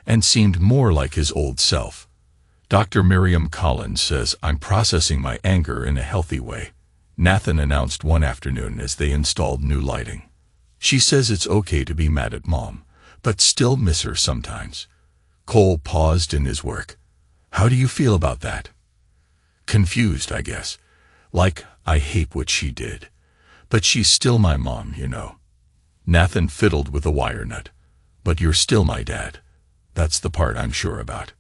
and seemed more like his old self. Dr. Miriam Collins says, "I'm processing my anger in a healthy way," Nathan announced one afternoon as they installed new lighting. She says it's okay to be mad at Mom, but still miss her sometimes. Cole paused in his work. "How do you feel about that?" "Confused, I guess. Like, I hate what she did. But she's still my mom, you know." Nathan fiddled with a wire nut. "But you're still my dad. That's the part I'm sure about."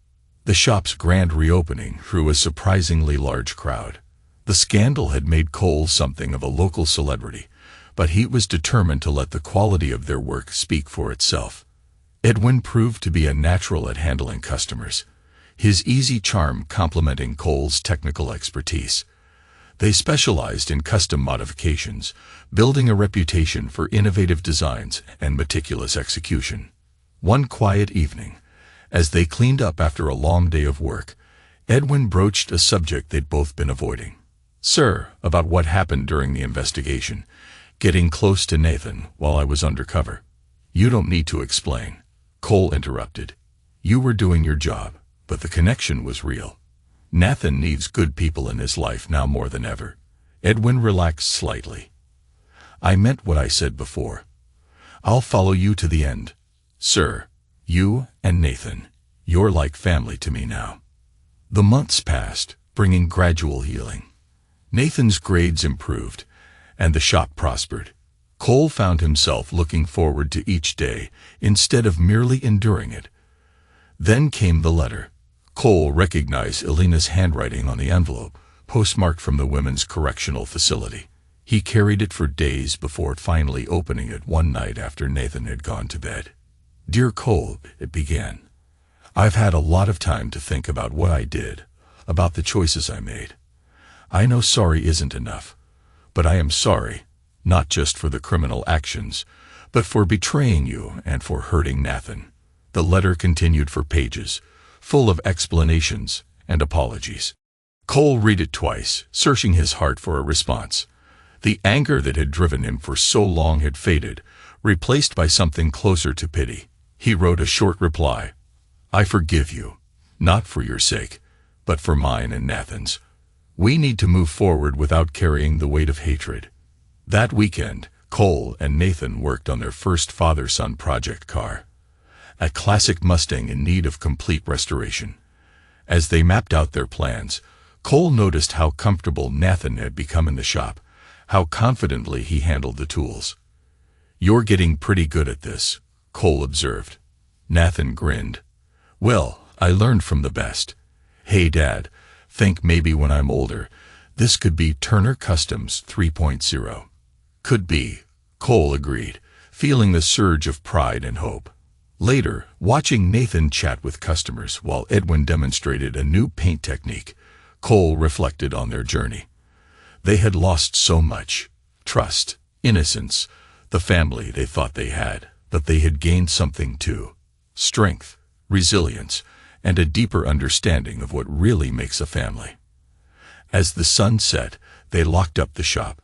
The shop's grand reopening drew a surprisingly large crowd. The scandal had made Cole something of a local celebrity, but he was determined to let the quality of their work speak for itself. Edwin proved to be a natural at handling customers, his easy charm complementing Cole's technical expertise. They specialized in custom modifications, building a reputation for innovative designs and meticulous execution. One quiet evening, as they cleaned up after a long day of work, Edwin broached a subject they'd both been avoiding. "Sir, about what happened during the investigation, getting close to Nathan while I was undercover." "You don't need to explain," Cole interrupted. "You were doing your job, but the connection was real. Nathan needs good people in his life now more than ever." Edwin relaxed slightly. "I meant what I said before. I'll follow you to the end. Sir, you and Nathan, you're like family to me now." The months passed, bringing gradual healing. Nathan's grades improved, and the shop prospered. Cole found himself looking forward to each day instead of merely enduring it. Then came the letter. Cole recognized Elena's handwriting on the envelope, postmarked from the women's correctional facility. He carried it for days before finally opening it one night after Nathan had gone to bed. "Dear Cole," it began, "I've had a lot of time to think about what I did, about the choices I made. I know sorry isn't enough, but I am sorry, not just for the criminal actions, but for betraying you and for hurting Nathan." The letter continued for pages, full of explanations and apologies. Cole read it twice, searching his heart for a response. The anger that had driven him for so long had faded, replaced by something closer to pity. He wrote a short reply. "I forgive you, not for your sake, but for mine and Nathan's. We need to move forward without carrying the weight of hatred." That weekend, Cole and Nathan worked on their first father-son project car, a classic Mustang in need of complete restoration. As they mapped out their plans, Cole noticed how comfortable Nathan had become in the shop, how confidently he handled the tools. "You're getting pretty good at this," Cole observed. Nathan grinned. "Well, I learned from the best. Hey, Dad, think maybe when I'm older, this could be Turner Customs 3.0. "Could be," Cole agreed, feeling the surge of pride and hope. Later, watching Nathan chat with customers while Edwin demonstrated a new paint technique, Cole reflected on their journey. They had lost so much: trust, innocence, the family they thought they had, but they had gained something too: strength, resilience, and a deeper understanding of what really makes a family. As the sun set, they locked up the shop,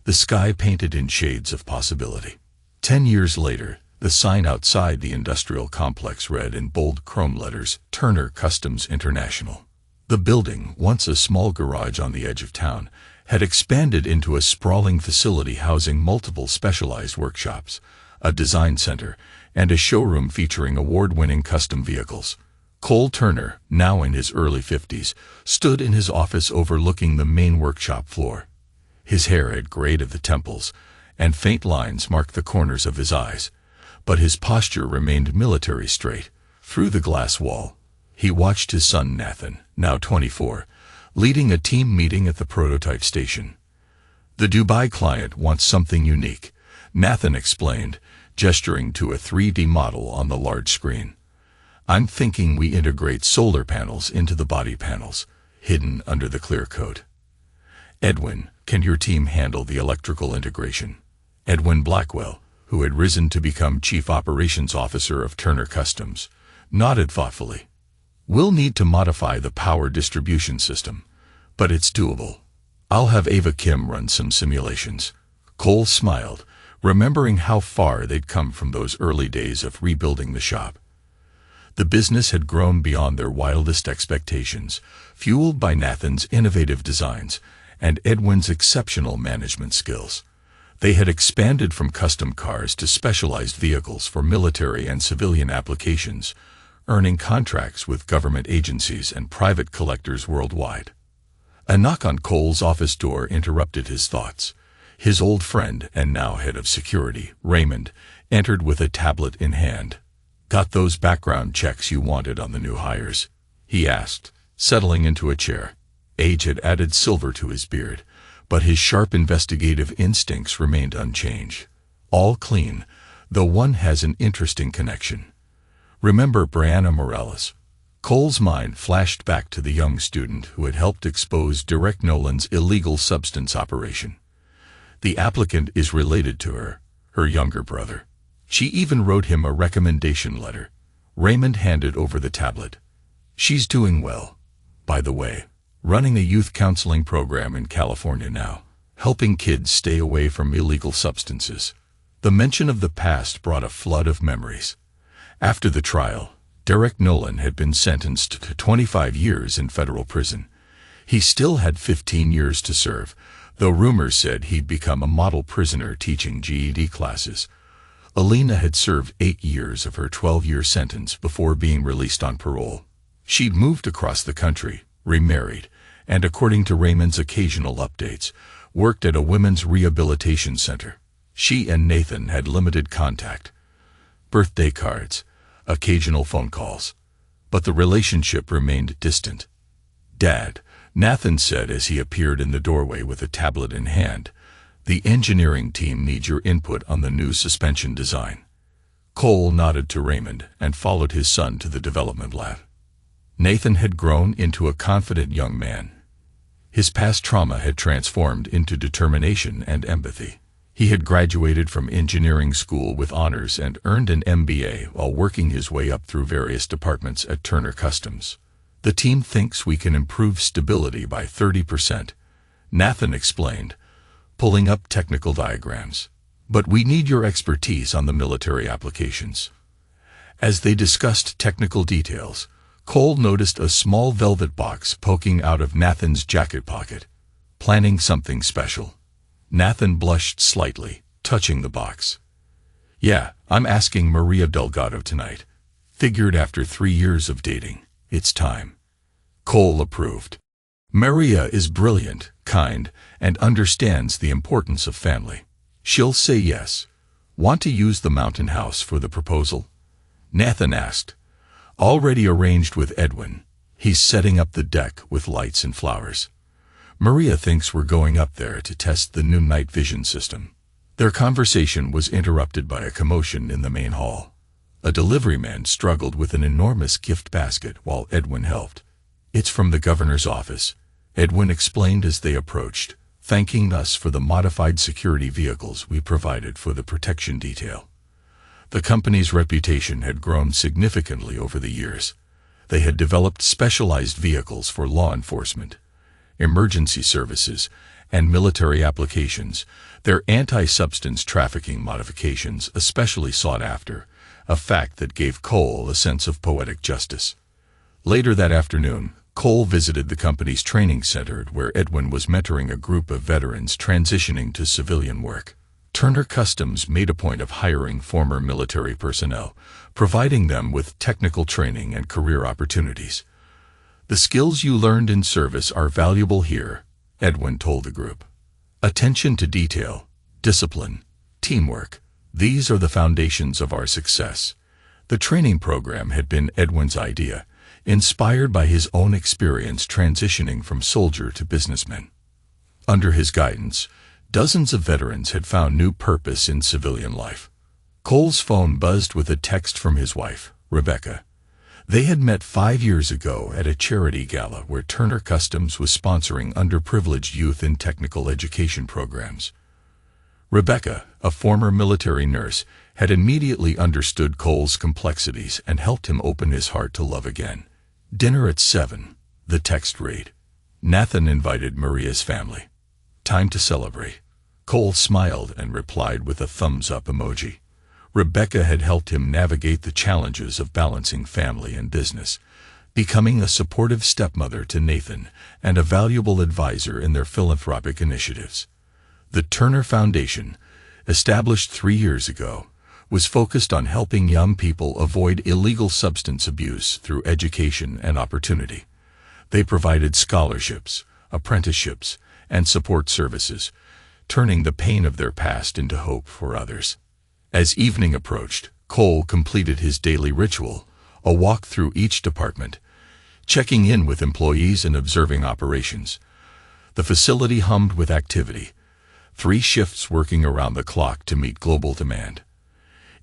the sky painted in shades of possibility. 10 years later, the sign outside the industrial complex read in bold chrome letters, "Turner Customs International." The building, once a small garage on the edge of town, had expanded into a sprawling facility housing multiple specialized workshops, a design center, and a showroom featuring award-winning custom vehicles. Cole Turner, now in his early 50s, stood in his office overlooking the main workshop floor. His hair had grayed at the temples, and faint lines marked the corners of his eyes, but his posture remained military straight. Through the glass wall, he watched his son Nathan, now 24, leading a team meeting at the prototype station. "The Dubai client wants something unique," Nathan explained, gesturing to a 3D model on the large screen. "I'm thinking we integrate solar panels into the body panels, hidden under the clear coat." "Edwin, can your team handle the electrical integration?" Edwin Blackwell, who had risen to become Chief Operations Officer of Turner Customs, nodded thoughtfully. "We'll need to modify the power distribution system, but it's doable. I'll have Ava Kim run some simulations." Cole smiled, remembering how far they'd come from those early days of rebuilding the shop. The business had grown beyond their wildest expectations, fueled by Nathan's innovative designs and Edwin's exceptional management skills. They had expanded from custom cars to specialized vehicles for military and civilian applications, earning contracts with government agencies and private collectors worldwide. A knock on Cole's office door interrupted his thoughts. His old friend and now head of security, Raymond, entered with a tablet in hand. "Got those background checks you wanted on the new hires?" he asked, settling into a chair. Age had added silver to his beard, but his sharp investigative instincts remained unchanged. "All clean, though one has an interesting connection. Remember Brianna Morales?" Cole's mind flashed back to the young student who had helped expose Derek Nolan's illegal substance operation. The applicant is related to her younger brother. She even wrote him a recommendation letter. Raymond handed over the tablet. "She's doing well, by the way, running a youth counseling program in California now, helping kids stay away from illegal substances." The mention of the past brought a flood of memories. After the trial, Derek Nolan had been sentenced to 25 years in federal prison. He still had 15 years to serve, though rumors said he'd become a model prisoner teaching GED classes. Alina had served 8 years of her 12-year sentence before being released on parole. She'd moved across the country, remarried, and according to Raymond's occasional updates, worked at a women's rehabilitation center. She and Nathan had limited contact. Birthday cards, occasional phone calls. But the relationship remained distant. "Dad," Nathan said as he appeared in the doorway with a tablet in hand, "the engineering team needs your input on the new suspension design." Cole nodded to Raymond and followed his son to the development lab. Nathan had grown into a confident young man. His past trauma had transformed into determination and empathy. He had graduated from engineering school with honors and earned an MBA while working his way up through various departments at Turner Customs. "The team thinks we can improve stability by 30%, Nathan explained, pulling up technical diagrams. "But we need your expertise on the military applications." As they discussed technical details, Cole noticed a small velvet box poking out of Nathan's jacket pocket. "Planning something special?" Nathan blushed slightly, touching the box. "Yeah, I'm asking Maria Delgado tonight. Figured after 3 years of dating, it's time." Cole approved. "Maria is brilliant, kind, and understands the importance of family. She'll say yes." "Want to use the mountain house for the proposal?" Nathan asked. "Already arranged with Edwin. He's setting up the deck with lights and flowers. Maria thinks we're going up there to test the new night vision system." Their conversation was interrupted by a commotion in the main hall. A delivery man struggled with an enormous gift basket while Edwin helped. "It's from the governor's office," Edwin explained as they approached, thanking us for the modified security vehicles we provided for the protection detail. The company's reputation had grown significantly over the years. They had developed specialized vehicles for law enforcement, emergency services, and military applications, their anti-substance trafficking modifications especially sought after, a fact that gave Cole a sense of poetic justice. Later that afternoon, Cole visited the company's training center where Edwin was mentoring a group of veterans transitioning to civilian work. Turner Customs made a point of hiring former military personnel, providing them with technical training and career opportunities. "The skills you learned in service are valuable here," Edwin told the group. "Attention to detail, discipline, teamwork. These are the foundations of our success." The training program had been Edwin's idea, inspired by his own experience transitioning from soldier to businessman. Under his guidance, dozens of veterans had found new purpose in civilian life. Cole's phone buzzed with a text from his wife, Rebecca. They had met 5 years ago at a charity gala where Turner Customs was sponsoring underprivileged youth in technical education programs. Rebecca, a former military nurse, had immediately understood Cole's complexities and helped him open his heart to love again. "Dinner at 7, the text read. Nathan invited Maria's family. Time to celebrate." Cole smiled and replied with a thumbs-up emoji. Rebecca had helped him navigate the challenges of balancing family and business, becoming a supportive stepmother to Nathan and a valuable advisor in their philanthropic initiatives. The Turner Foundation, established 3 years ago, was focused on helping young people avoid illegal substance abuse through education and opportunity. They provided scholarships, apprenticeships, and support services, turning the pain of their past into hope for others. As evening approached, Cole completed his daily ritual, a walk through each department, checking in with employees and observing operations. The facility hummed with activity, 3 shifts working around the clock to meet global demand.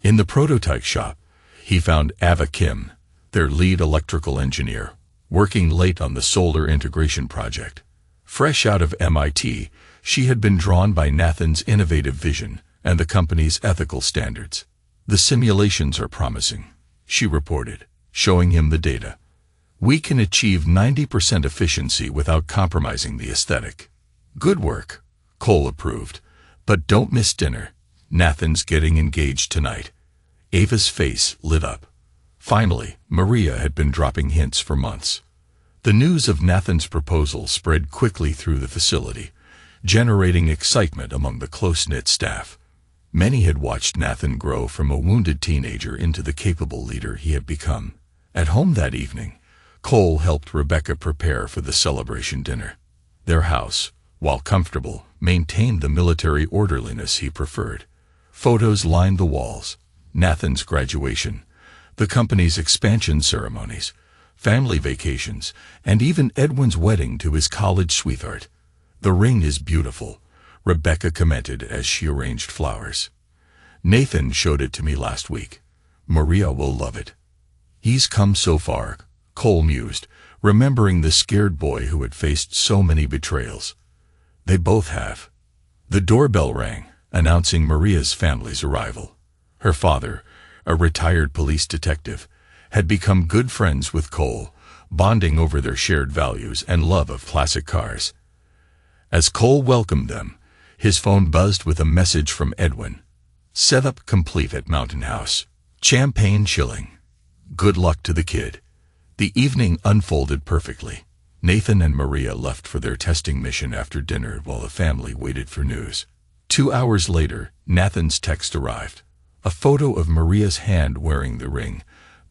In the prototype shop, he found Ava Kim, their lead electrical engineer, working late on the solar integration project. Fresh out of MIT, she had been drawn by Nathan's innovative vision and the company's ethical standards. "The simulations are promising," she reported, showing him the data. "We can achieve 90% efficiency without compromising the aesthetic." "Good work," Cole approved. "But don't miss dinner. Nathan's getting engaged tonight." Ava's face lit up. Finally, Maria had been dropping hints for months. The news of Nathan's proposal spread quickly through the facility, generating excitement among the close-knit staff. Many had watched Nathan grow from a wounded teenager into the capable leader he had become. At home that evening, Cole helped Rebecca prepare for the celebration dinner. Their house, while comfortable, maintained the military orderliness he preferred. Photos lined the walls: Nathan's graduation, the company's expansion ceremonies, family vacations, and even Edwin's wedding to his college sweetheart. "The ring is beautiful," Rebecca commented as she arranged flowers. "Nathan showed it to me last week. Maria will love it." "He's come so far," Cole mused, remembering the scared boy who had faced so many betrayals. "They both have." The doorbell rang, announcing Maria's family's arrival. Her father, a retired police detective, had become good friends with Cole, bonding over their shared values and love of classic cars. As Cole welcomed them, his phone buzzed with a message from Edwin. "Setup complete at Mountain House. Champagne chilling. Good luck to the kid." The evening unfolded perfectly. Nathan and Maria left for their testing mission after dinner while the family waited for news. 2 hours later, Nathan's text arrived. A photo of Maria's hand wearing the ring,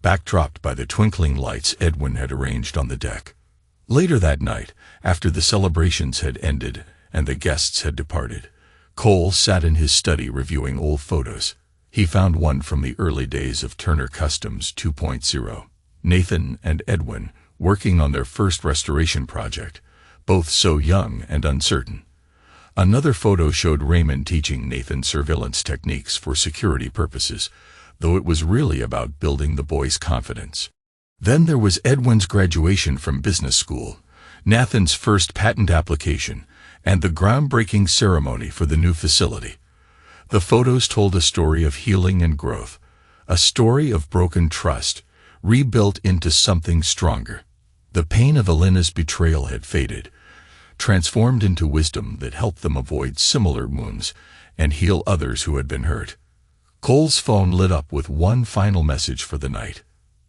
backdropped by the twinkling lights Edwin had arranged on the deck. Later that night, after the celebrations had ended and the guests had departed, Cole sat in his study reviewing old photos. He found one from the early days of Turner Customs 2.0. Nathan and Edwin working on their first restoration project, both so young and uncertain. Another photo showed Raymond teaching Nathan surveillance techniques for security purposes, though it was really about building the boy's confidence. Then there was Edwin's graduation from business school, Nathan's first patent application, and the groundbreaking ceremony for the new facility. The photos told a story of healing and growth, a story of broken trust, rebuilt into something stronger. The pain of Elena's betrayal had faded, transformed into wisdom that helped them avoid similar wounds and heal others who had been hurt. Cole's phone lit up with one final message for the night.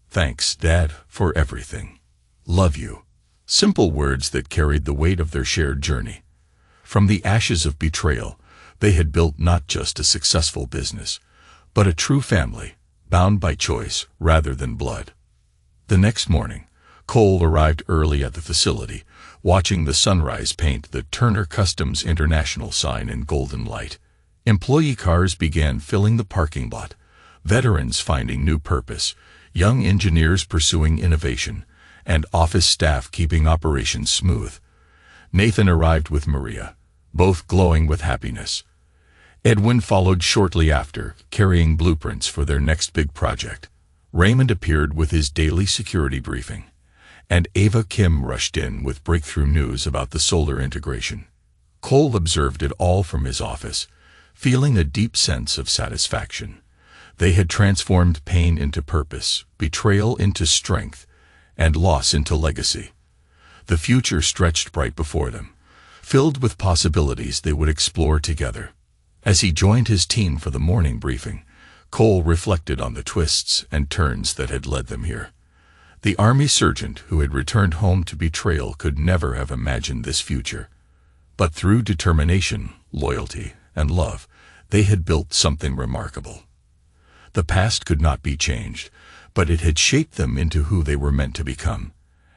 "Thanks, Dad, for everything. Love you." Simple words that carried the weight of their shared journey. From the ashes of betrayal, they had built not just a successful business, but a true family, bound by choice rather than blood. The next morning, Cole arrived early at the facility, watching the sunrise paint the Turner Customs International sign in golden light. Employee cars began filling the parking lot, veterans finding new purpose, young engineers pursuing innovation, and office staff keeping operations smooth. Nathan arrived with Maria, both glowing with happiness. Edwin followed shortly after, carrying blueprints for their next big project. Raymond appeared with his daily security briefing, and Ava Kim rushed in with breakthrough news about the solar integration. Cole observed it all from his office, feeling a deep sense of satisfaction. They had transformed pain into purpose, betrayal into strength, and loss into legacy. The future stretched bright before them, filled with possibilities they would explore together. As he joined his team for the morning briefing, Cole reflected on the twists and turns that had led them here. The army sergeant who had returned home to betrayal could never have imagined this future. But through determination, loyalty, and love, they had built something remarkable. The past could not be changed, but it had shaped them into who they were meant to become.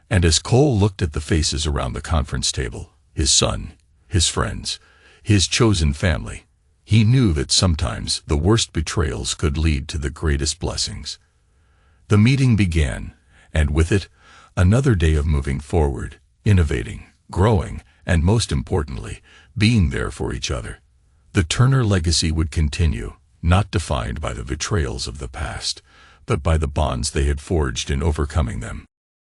And as Cole looked at the faces around the conference table, his son, his friends, his chosen family, he knew that sometimes the worst betrayals could lead to the greatest blessings. The meeting began, and with it, another day of moving forward, innovating, growing, and most importantly, being there for each other. The Turner legacy would continue, not defined by the betrayals of the past, but by the bonds they had forged in overcoming them.